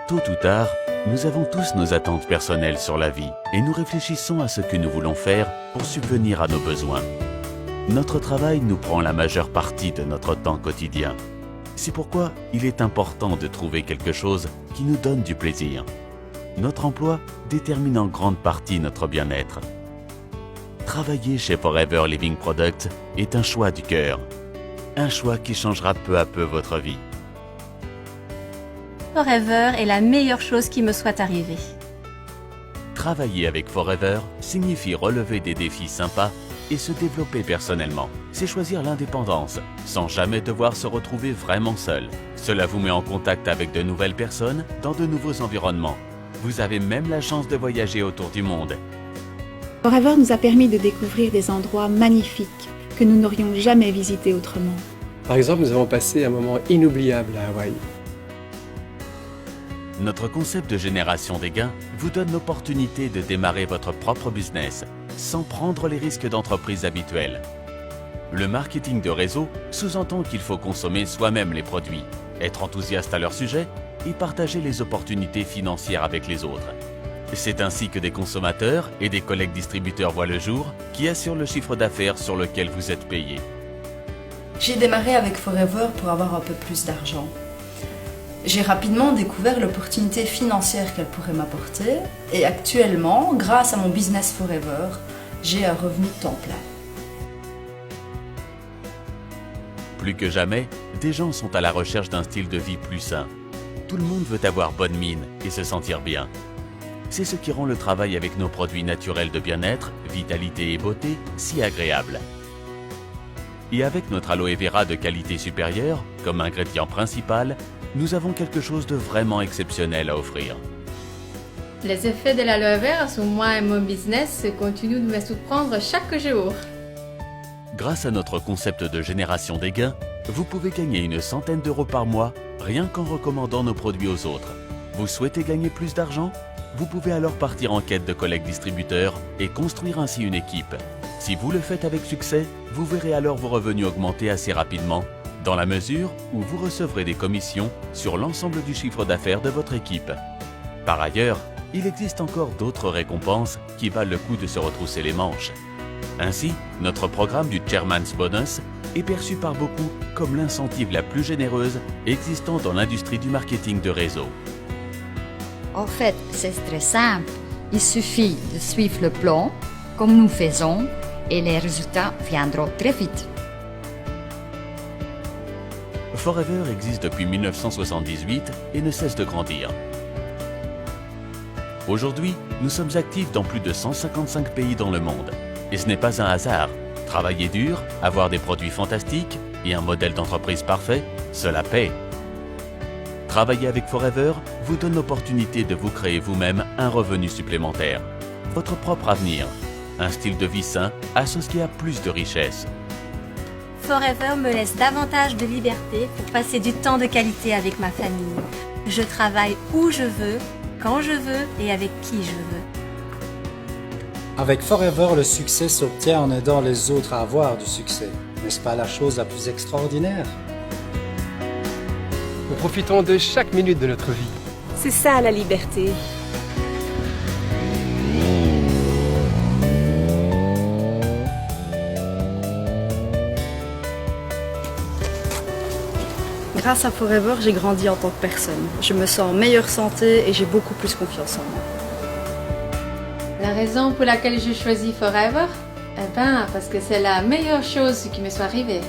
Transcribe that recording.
Tôt ou tard, nous avons tous nos attentes personnelles sur la vie et nous réfléchissons à ce que nous voulons faire pour subvenir à nos besoins. Notre travail nous prend la majeure partie de notre temps quotidien. C'est pourquoi il est important de trouver quelque chose qui nous donne du plaisir. Notre emploi détermine en grande partie notre bien-être. Travailler chez Forever Living Products est un choix du cœur. Un choix qui changera peu à peu votre vie. Forever est la meilleure chose qui me soit arrivée. Travailler avec Forever signifie relever des défis sympas et se développer personnellement. C'est choisir l'indépendance, sans jamais devoir se retrouver vraiment seul. Cela vous met en contact avec de nouvelles personnes dans de nouveaux environnements. Vous avez même la chance de voyager autour du monde. Forever nous a permis de découvrir des endroits magnifiques que nous n'aurions jamais visités autrement. Par exemple, nous avons passé un moment inoubliable à Hawaï. Notre concept de génération des gains vous donne l'opportunité de démarrer votre propre business sans prendre les risques d'entreprise habituels. Le marketing de réseau sous-entend qu'il faut consommer soi-même les produits, être enthousiaste à leur sujet et partager les opportunités financières avec les autres. C'est ainsi que des consommateurs et des collègues distributeurs voient le jour qui assurent le chiffre d'affaires sur lequel vous êtes payé. J'ai démarré avec Forever pour avoir un peu plus d'argent. J'ai rapidement découvert l'opportunité financière qu'elle pourrait m'apporter et actuellement, grâce à mon business Forever, j'ai un revenu temps plein. Plus que jamais, des gens sont à la recherche d'un style de vie plus sain. Tout le monde veut avoir bonne mine et se sentir bien. C'est ce qui rend le travail avec nos produits naturels de bien-être, vitalité et beauté si agréable. Et avec notre aloe vera de qualité supérieure, comme ingrédient principal, nous avons quelque chose de vraiment exceptionnel à offrir. Les effets de l'aloe vera sur moi et mon business continuent de me surprendre chaque jour. Grâce à notre concept de génération des gains, vous pouvez gagner une centaine d'euros par mois rien qu'en recommandant nos produits aux autres. Vous souhaitez gagner plus d'argent? Vous pouvez alors partir en quête de collègues distributeurs et construire ainsi une équipe. Si vous le faites avec succès, vous verrez alors vos revenus augmenter assez rapidement, dans la mesure où vous recevrez des commissions sur l'ensemble du chiffre d'affaires de votre équipe. Par ailleurs, il existe encore d'autres récompenses qui valent le coup de se retrousser les manches. Ainsi, notre programme du Chairman's Bonus est perçu par beaucoup comme l'incentive la plus généreuse existant dans l'industrie du marketing de réseau. En fait, c'est très simple. Il suffit de suivre le plan, comme nous faisons, et les résultats viendront très vite. Forever existe depuis 1978 et ne cesse de grandir. Aujourd'hui, nous sommes actifs dans plus de 155 pays dans le monde. Et ce n'est pas un hasard. Travailler dur, avoir des produits fantastiques et un modèle d'entreprise parfait, cela paie. Travailler avec Forever vous donne l'opportunité de vous créer vous-même un revenu supplémentaire, votre propre avenir, un style de vie sain associé à plus de richesse. Forever me laisse davantage de liberté pour passer du temps de qualité avec ma famille. Je travaille où je veux, quand je veux et avec qui je veux. Avec Forever, le succès s'obtient en aidant les autres à avoir du succès. N'est-ce pas la chose la plus extraordinaire? Nous profitons de chaque minute de notre vie. C'est ça la liberté. Grâce à Forever, j'ai grandi en tant que personne. Je me sens en meilleure santé et j'ai beaucoup plus confiance en moi. La raison pour laquelle j'ai choisi Forever? Parce que c'est la meilleure chose qui me soit arrivée.